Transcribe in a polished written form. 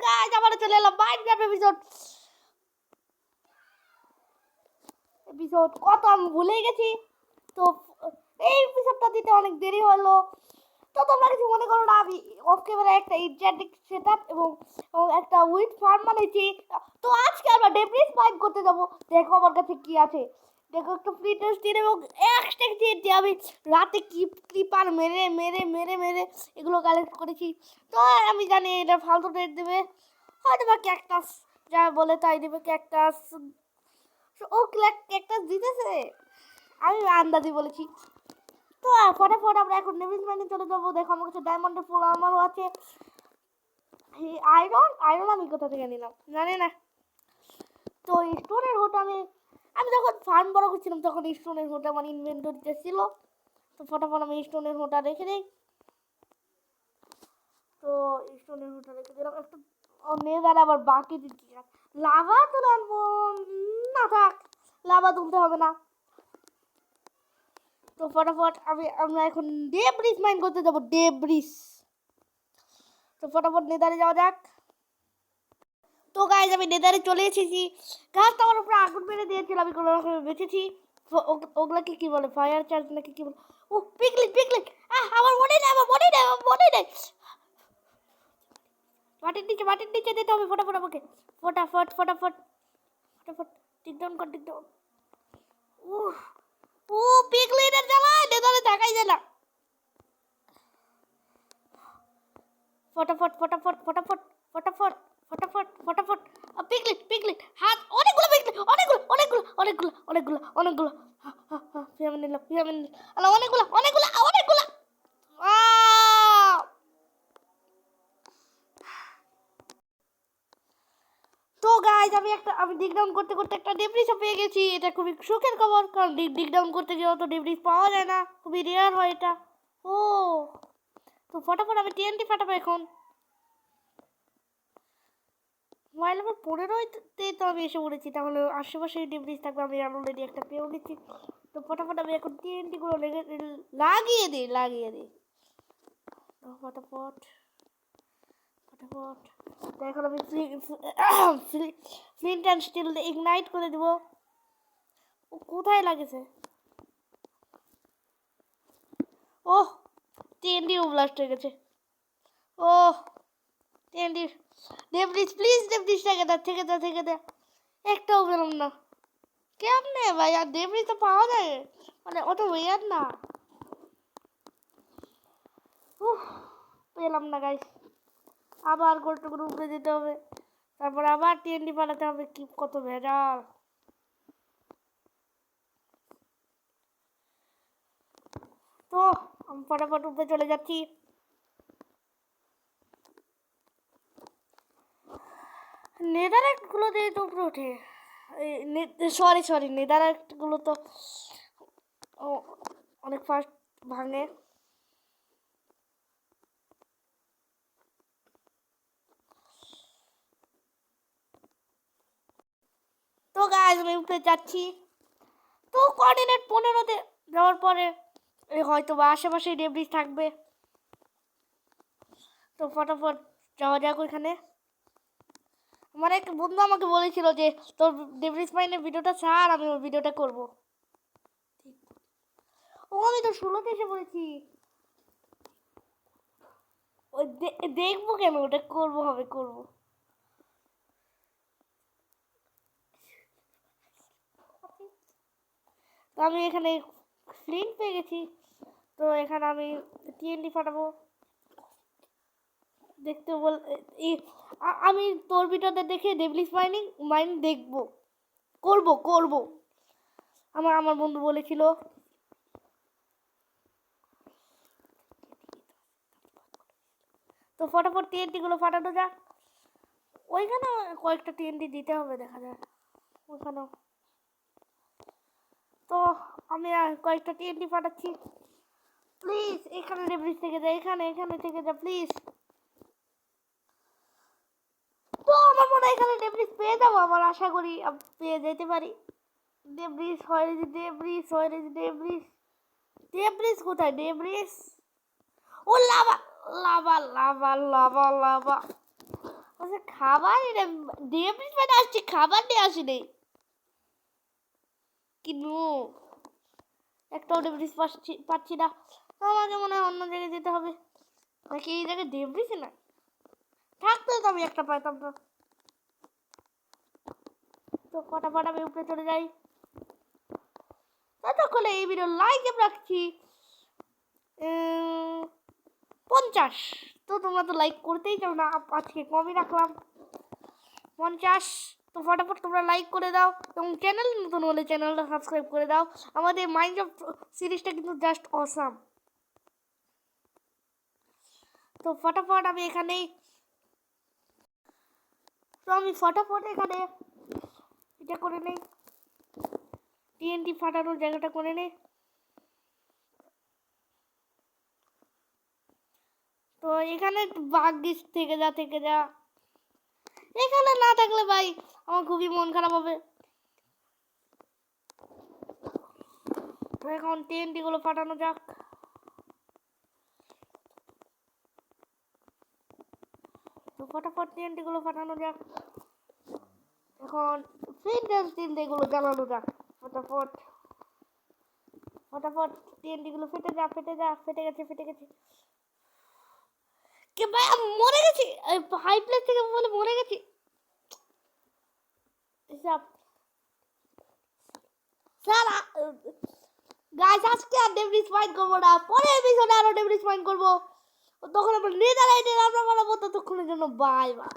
Guys আবার চলে এলাম মাইনক্রাফট এপিসোড কত আমি ভুলে গেছি। তো এই এপিসোডটা দিতে অনেক দেরি হলো, তো তোমরা কিছু মনে করো না। আমি অফ ক্যামেরা একটা ইন্টারনেট সেটআপ এবং একটা উইড ফার্ম বানিয়েছি। তো আজকে আমরা ডেব্রিস মাইন করতে যাবো। দেখো আমার কাছে কি আছে, দেখো একটা ফ্লিটার স্টিল এবং এক্সট্রা দিয়ে আমি রাতে ক্লিপার মেরে মেরে মেরে মেরে এগুলো কালেক্ট করেছি। তো আমি জানি এটা ফালতু রেট দেবে, হয়তো বা ক্যাকটাস যা বলে তাই দেবে। ক্যাকটাস ও ক্যাকটাস দিতেছে, আমি আন্দাজি বলেছি। তো ফটাফট আমরা এখন নেভিস মাইনে চলে যাবো। দেখো আমার কাছে ডায়মন্ডের ফুল আমারও আছে। আয়রন আমি কোথা থেকে নিলাম জানি না। তো স্টোনের হোট আমি যখন ফার্ম বড় করছিলাম তখন স্টোনের হোট আমার ইনভেন্টরিতে ছিল। তো ফটাফট আমি স্টোনের হোটা রেখে দিই। তো স্টোনের হোটা রেখে দিলাম। একটু নেদার আবার বাকি দিচ্ছি, লাভা তুলে আনবো না, থাক লাভা তুলতে হবে না। তো ফটাফট আমরা এখন ডেব্রিস মাইন করতে যাবো, ডেব্রিস। তো ফটাফট নেদারে যাওয়া যাক। তো গাইজ আমি নেদারে চলে এসেছি। গাছটা আমার উপরে আগুন মেরে দিয়েছিল, আমি কোনো রকমে বেঁচেছি। ওগুলাকে কি বলে, ফায়ার চার্জ নাকি কি বলে? ও পিকলিক পিকলিক, আমার মনে নেই, আমার মনে নেই, আমার মনে নেই। মাটির নিচে দিতে হবে ফটাফট আমাকে, ফটাফট ফটাফট ফটাফট টিক ডাউন কর, টিক ডাউন। ও পিকলিনের জ্বালায় নেদারে দেখাই যায় না। ফটাফট ফটাফট ফটাফট ফটাফট ফটাফট ফটাফট পিকলিক হাত, অনেকগুলো পিকলিক, অনেকগুলো পিরামিড আলা অনেকগুলো। তো গাইজ আমি ডিগ ডাউন করতে করতে একটা ডেব্রিসও পেয়ে গেছি। এটা খুবই সুখের খবর, কারণ ডিগ ডাউন করতে গিয়ে অত ডেব্রিস পাওয়া যায় না, খুবই রেয়ার হয় এটা। ও তো ফটাফট আমি টিএনটি ফাটাবো এখন। মোবাইল নাম্বার 15-তে তো আমি এসে পড়েছি, তাহলে আশেপাশে ডেব্রিস থাকবে। আমি অলরেডি একটা পেয়েও গেছি। তো ফটাফট আমি এখন টিএনটিগুলো লাগিয়ে দিই। তো ফটাফট তো এখন আমি ফ্লিন্ট অ্যান্ড স্টিল ইগনাইট করে দেবো। ও কোথায় লাগেছে? ওহ টিএনটিও ব্লাস্ট হয়ে গেছে। ওহ টিএনটি ডেব্রিস, প্লিজ ডেব্রিস থেকে দে একটাও পেলাম না। কেমনে ভাই, আর ডেব্রিস তো পাওয়া যায়, মানে অত ওয়ার না। পেলাম না গাইস, আবার গোলটুকুর উপরে যেতে হবে, তারপর আবার টিএনটি পাঠাতে হবে। কি কত ভেজাল। তো আমি ফটাফট উপরে চলে যাচ্ছি। নেদারহার্ট গুলো দিয়ে তো উপরে ওঠে, সরি নেদারহার্ট গুলো তো অনেক ফাস্ট ভাঙে। তো গাইস আমি উপরে যাচ্ছি। তো কোঅর্ডিনেট 15-তে যাওয়ার পরে হয়তো বা আশেপাশে ডেব্রিস থাকবে। তো ফটাফট যাওয়া যাক ওইখানে। আমার এক বন্ধু আমাকে বলেছিল যে তোর ডেব্রিস মাইনের ভিডিওটা ছাড়, আমি ওই ভিডিওটা করব। ও আমি তো 16-তে এসে পড়েছি। ওই দেখবো কেন, ওটা করবো। তো আমি এখানে ফ্লিন্ট পেয়ে গেছি। তো এখানে আমি টিএনটি ফাটাবো। দেখতে বল আমি তোর ভিডিওতে দেখে ডেব্রিস মাইন দেখবো, করব। আমার বন্ধু বলেছিল। তো ফটাফট টিএনটি গুলো ফাটানো যাক। ওইখানে কয়েকটা টিএনটি দিতে হবে, দেখা যায় ওইখানেও। তো আমি কয়েকটা টিএনটি ফাটাচ্ছি। প্লিজ এখানে ডেব্রিস থেকে যা, এখানে থেকে যা প্লিজ। তো আমার মনে হয় এখানে ডেব্রিস পেয়ে যাবো, আমার আশা করি পেয়ে যেতে পারি। ডেব্রিস কোথায়? ডেব্রিস ও লাভা। কাছে খাবার ডেভিস মানে আসছে, খাবার নিয়ে আসেনি। কিন্তু একটাও ডেভিস পাচ্ছি না। আমাকে মনে হয় অন্য জায়গায় যেতে হবে, নাকি এই জায়গায় ডেভিস না থাকতে তো আমি একটা পাইতাম না। তো ফটাফট আমি উপরে চলে যাই। ততক্ষণে এই ভিডিও লাইক রাখছি 50। তো তোমরা তো লাইক করতেই চাও না, আজকে কমই রাখলাম 50। তো ফটাফট তোমরা লাইক করে দাও এবং চ্যানেল নতুন হলে চ্যানেলটা সাবস্ক্রাইব করে দাও। আমাদের মাইনক্রাফট সিরিজটা কিন্তু জাস্ট অসাম। তো ফটাফট আমি এখানে এটা করে নেই, টিএনটি ফাটানোর জায়গাটা করে নেই। তো এখানে বাঘ দিস থেকে যা এখানে না থাকলে ভাই আমার খুবই মন খারাপ হবে। তো এখন টিএনটি গুলো ফাটানো যাক। তো ফটাফট টিএনটি গুলো ফাটানো যাক। এখন ফিল্টার স্টিল এগুলো জ্বালানো যাক। ফটাফট টিএনটি গুলো ফেটে গেছে। কে ভাই আমি মরে গেছি, হাই প্লেস থেকে বলে মরে গেছি। এসব সারা গাইস আজকে আর ডেভিস মাইন্ড করবো না, পরে এপিসোডে আরো ডেভিস মাইন্ড করবো। তখন আমরা নেদারল্যান্ডে আমরা বানাবো। ততক্ষণের জন্য বাই বাই।